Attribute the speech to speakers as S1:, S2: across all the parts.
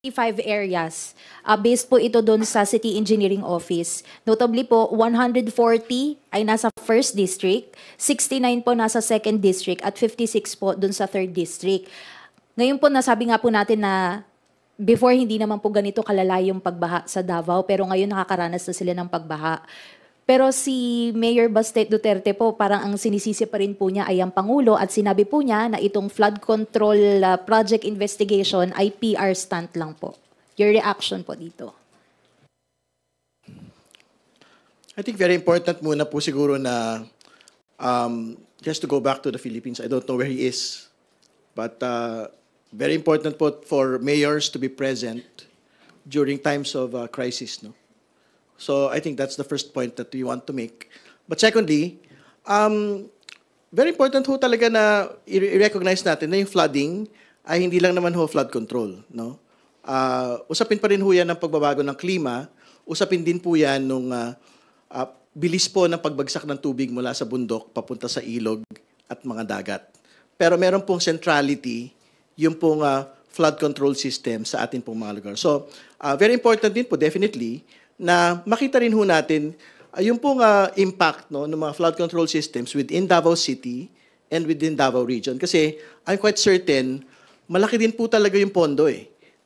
S1: 5 areas. Based po ito doon sa City Engineering Office. Notably po, 140 ay nasa 1st District, 69 po nasa 2nd District, at 56 po doon sa 3rd District. Ngayon po, nasabi nga po natin na before hindi naman po ganito kalala yung pagbaha sa Davao, pero ngayon nakakaranas na sila ng pagbaha. Pero si Mayor Baste Duterte po, parang ang sinisisi pa rin po niya ay ang Pangulo at sinabi po niya na itong flood control project investigation ay PR stunt lang po. Your reaction po dito?
S2: I think very important muna po siguro na just to go back to the Philippines. I don't know where he is, but very important po for mayors to be present during times of crisis, no? So I think that's the first point that we want to make. But secondly, very important ho talaga na i-recognize natin na yung flooding ay hindi lang naman ho flood control, no? Usapin pa rin ho yan ng pagbabago ng klima, usapin din po yan nung bilis po ng pagbagsak ng tubig mula sa bundok papunta sa ilog at mga dagat. Pero meron pong centrality yung pong flood control system sa atin pong mga lugar. So, very important din po, definitely, na makita rin ho natin yung pong impact, no, ng mga flood control systems within Davao City and within Davao Region. Kasi I'm quite certain, malaki din po talaga yung pondo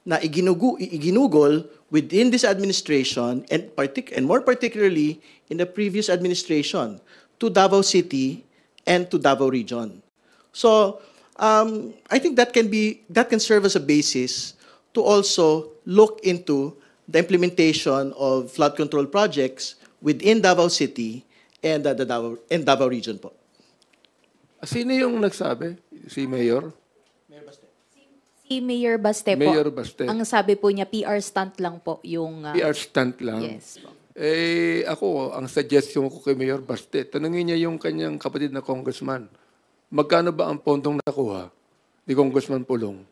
S2: na iginugol within this administration and more particularly in the previous administration to Davao City and to Davao Region. So, I think that can serve as a basis to also look into the implementation of flood control projects within Davao City and Davao Region po.
S3: Sino yung nagsabi? Si Mayor?
S1: Si Mayor Baste po.
S3: Mayor Baste.
S1: Ang sabi po niya, PR stunt lang po yung...
S3: PR stunt lang?
S1: Yes po.
S3: Ako, ang suggestion ko kay Mayor Baste, tanungin niya yung kanyang kapatid na congressman. Magkano ba ang pondong nakuha ni Congressman Pulong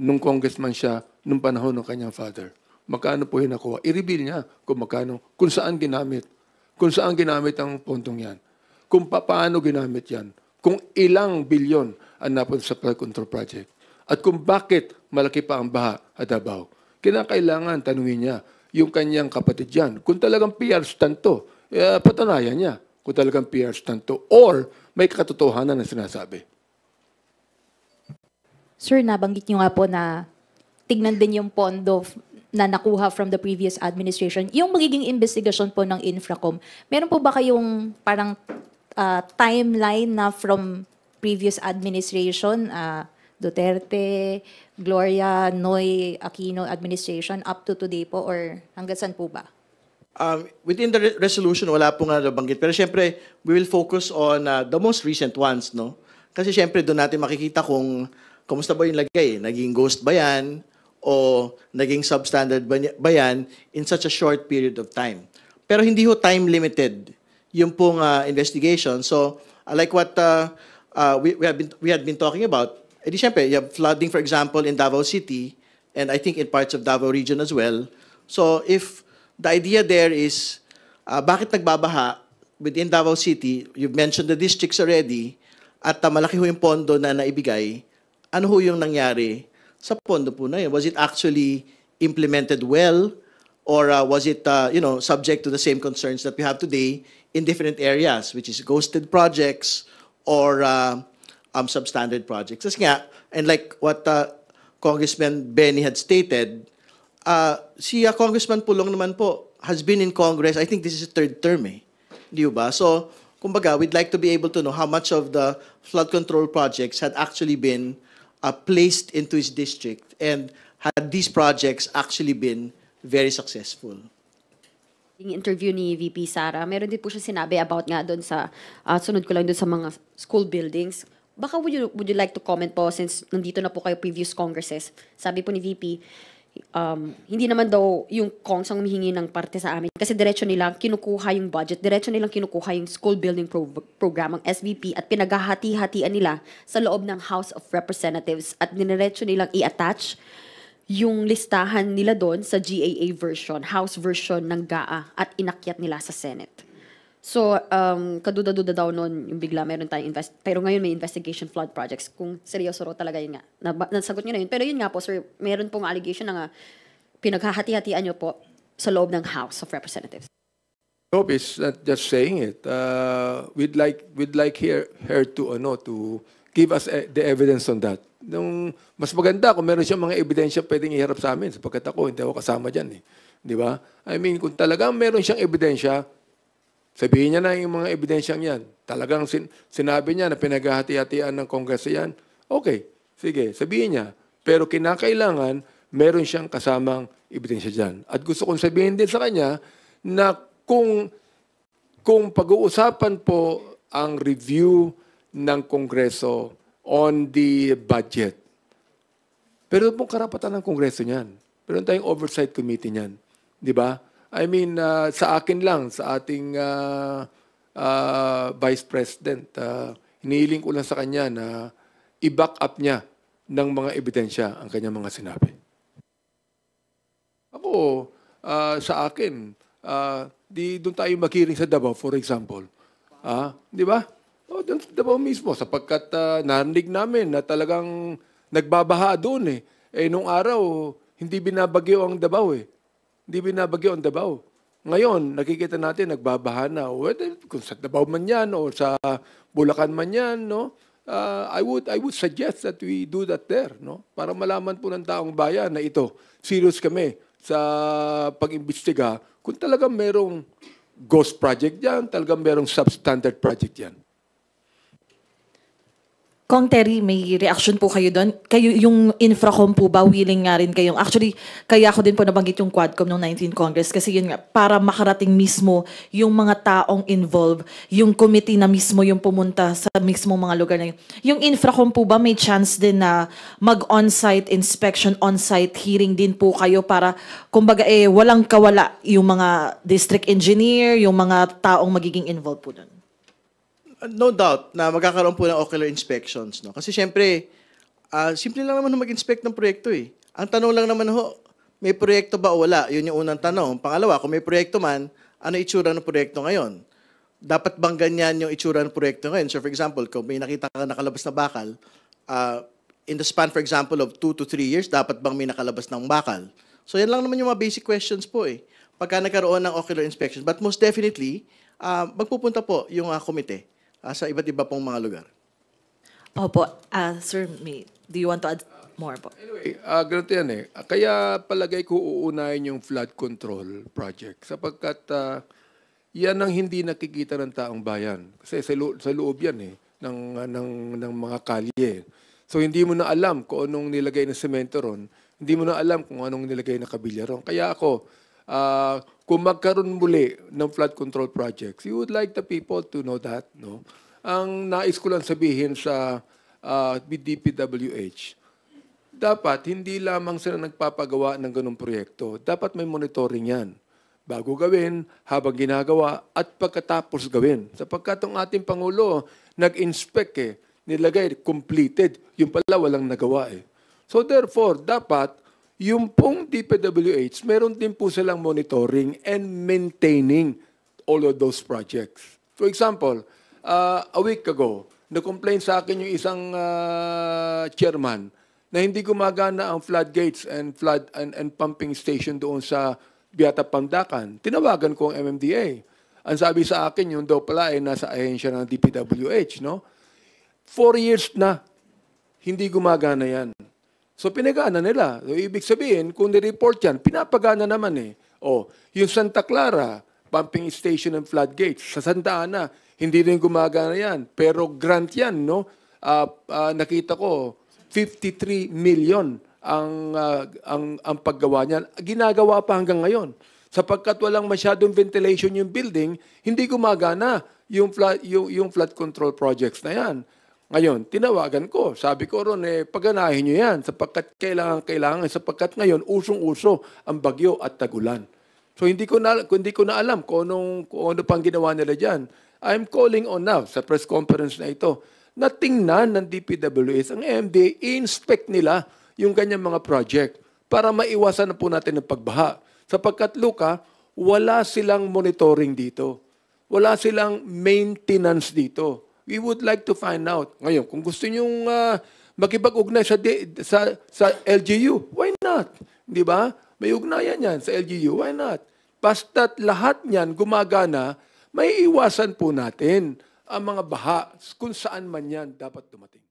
S3: nung congressman siya nung panahon ng kanyang father? Magkano po yung nakuha? I-reveal niya kung magkano, kung saan ginamit. Kung saan ginamit ang pondong yan. Kung paano ginamit yan. Kung ilang bilyon ang napunta sa flood control project. At kung bakit malaki pa ang baha at Davao. Kinakailangan tanungin niya yung kanyang kapatid yan. Kung talagang PR stunt to, patanayan niya kung talagang PR stunt to. Or may katotohanan na sinasabi.
S1: Sir, nabanggit niyo nga po na tignan din yung pondo na nakuha from the previous administration. Yung magiging investigasyon po ng Infracom, meron po ba kayong parang timeline na from previous administration, Duterte, Gloria, Noy, Aquino administration up to today po or hanggang saan po ba?
S2: Within the resolution, wala po nga nabanggit. Pero siyempre, we will focus on the most recent ones, no? Kasi siyempre, doon natin makikita kung kumusta ba yung lagay. Naging ghost ba yan? O naging substandard ba yan in such a short period of time. Pero hindi ho time limited yung pong investigation. So, like what we had been talking about, edi syempre, you have flooding, for example, in Davao City, and I think in parts of Davao Region as well. So, if the idea there is, bakit nagbabaha within Davao City, you've mentioned the districts already, at malaki ho yung pondo na naibigay, ano ho yung nangyari sa pondo po na yun? Was it actually implemented well? Or was it subject to the same concerns that we have today in different areas, which is ghosted projects or substandard projects? Kasi nga, and like what Congressman Benny had stated, si Congressman Pulong naman po has been in Congress, I think this is his 3rd term Di ba? So, kumbaga, we'd like to be able to know how much of the flood control projects had actually been placed into his district and had these projects actually been very successful.
S4: Yung interview ni VP Sara, meron din po siya sinabi about nga doon sa, sunod ko lang doon sa mga school buildings. Baka would you like to comment po since nandito na po kayo previous congresses? Sabi po ni VP, hindi naman daw yung Kongs ang humihingi ng parte sa amin kasi diretso nilang kinukuha yung budget, diretso nilang kinukuha yung school building program, ang SVP, at pinaghahati-hatian nila sa loob ng House of Representatives at diretso nilang i-attach yung listahan nila doon sa GAA version, House version ng GAA at inakyat nila sa Senate. So, kaduda-duda daw noon yung bigla meron tayong pero ngayon may investigation flood projects. Kung seryoso raw talaga yun nga. Nasagot nyo na yun. Pero yun nga po, sir, meron pong allegation na nga pinaghahati-hatian nyo po sa loob ng House of Representatives.
S3: Hope is not just saying it. We'd like her to give us the evidence on that. Nung mas maganda kung meron siyang mga ebidensya pwedeng iharap sa amin sapagkat ako hindi ako kasama diyan eh. Di ba? I mean, kung talagang meron siyang ebidensya, sabihin niya na yung mga ebidensyang yan. Talagang sinabi niya na pinaghahati-hatian ng Kongreso yan. Okay, sige, sabihin niya. Pero kinakailangan meron siyang kasamang ebidensya dyan. At gusto kong sabihin din sa kanya na kung pag-uusapan po ang review ng Kongreso on the budget, pero pong karapatan ng Kongreso niyan. Pero tayong oversight committee niyan. Di ba? I mean, sa akin lang, sa ating Vice President, hinihiling ko lang sa kanya na i-back up niya ng mga ebidensya ang kanyang mga sinabi. Ako, sa akin, doon tayo maghiring sa Davao, for example. Di ba? Doon sa Davao mismo, sapagkat narinig namin na talagang nagbabaha doon eh. Nung araw, hindi binabagyo ang Davao eh. Hindi binabagyo ang Davao. Ngayon, nakikita natin, nagbabaha na. Whether kung sa Davao man yan o sa Bulacan man yan, no? I would suggest that we do that there, no? Para malaman po ng taong bayan na ito, serious kami sa pag-imbestiga kung talagang merong ghost project yan, talagang merong substandard project yan.
S5: Kong Terry, may reaction po kayo doon? Kayo, yung Infracom po ba, willing nga rin kayong... Actually, kaya ako din po nabanggit yung Quadcom ng 19th Congress kasi yun nga, para makarating mismo yung mga taong involved, yung committee na mismo yung pumunta sa mismo mga lugar na yun. Yung Infracom po ba, may chance din na mag-on-site inspection, on-site hearing din po kayo para, kumbaga, walang kawala yung mga district engineer, yung mga taong magiging involved po doon?
S2: No doubt na magkakaroon po ng ocular inspections. No? Kasi syempre, simple lang naman mag-inspect ng proyekto eh. Ang tanong lang naman may proyekto ba o wala? Yun yung unang tanong. Pangalawa, kung may proyekto man, ano itsura ng proyekto ngayon? Dapat bang ganyan yung itsura ng proyekto ngayon? So for example, kung may nakita ka nakalabas na bakal, in the span for example of 2 to 3 years, dapat bang may nakalabas ng bakal? So yan lang naman yung mga basic questions po eh. Pagka nagkaroon ng ocular inspections. But most definitely, magpupunta po yung komite sa iba't iba pong mga lugar.
S5: Opo. Sir, do you want to add more po?
S3: Anyway, ganito yan eh. Kaya palagay ko uunahin yung flood control project sapagkat yan ang hindi nakikita ng taong bayan. Kasi sa loob yan eh, ng mga kalye. So hindi mo na alam kung anong nilagay na semento ron, hindi mo na alam kung anong nilagay na kabilya ron. Kaya ako, kung magkaroon muli ng flood control projects, you would like the people to know that, no? Ang nais ko lang sabihin sa DPWH, dapat hindi lamang sila nagpapagawa ng ganung proyekto. Dapat may monitoring yan. Bago gawin, habang ginagawa, at pagkatapos gawin. Sapagkat ang ating Pangulo, nag-inspect nilagay, completed. Yung pala walang nagawa eh. So therefore, dapat yung pong DPWH, meron din po silang monitoring and maintaining all of those projects. For example, a week ago, na-complain sa akin yung isang chairman na hindi gumagana ang floodgates and flood and pumping station doon sa Biata Pandacan. Tinawagan ko ang MMDA. Ang sabi sa akin, yung daw pala ay nasa ahensya ng DPWH, no? 4 years na, hindi gumagana yan. So pinagana nila. So, ibig sabihin, kung ni-report yan, pinapagana naman eh. Yung Santa Clara, pumping station and floodgates, sa Santa Ana, hindi rin gumagana yan. Pero grant yan, no? Nakita ko, 53 million ang paggawa niyan. Ginagawa pa hanggang ngayon. Sapagkat walang masyadong ventilation yung building, hindi gumagana yung flood control projects na yan. Ngayon, tinawagan ko. Sabi ko ron, paganahin nyo yan sapagkat kailangan sapagkat ngayon, usong-uso ang bagyo at tagulan. So hindi ko na alam kung ano pang ginawa nila dyan. I'm calling on now sa press conference na ito na tingnan ng DPWH, ang MMDA, i-inspect nila yung kanyang mga project para maiwasan na po natin ang pagbaha. Sapagkat, Luca, wala silang monitoring dito. Wala silang maintenance dito. We would like to find out. Ngayon, kung gusto nyong makipag-ugnay sa LGU, why not? Di ba? May ugnayan yan sa LGU, why not? Basta't lahat niyan gumagana, may iwasan po natin ang mga baha kung saan man yan dapat dumating.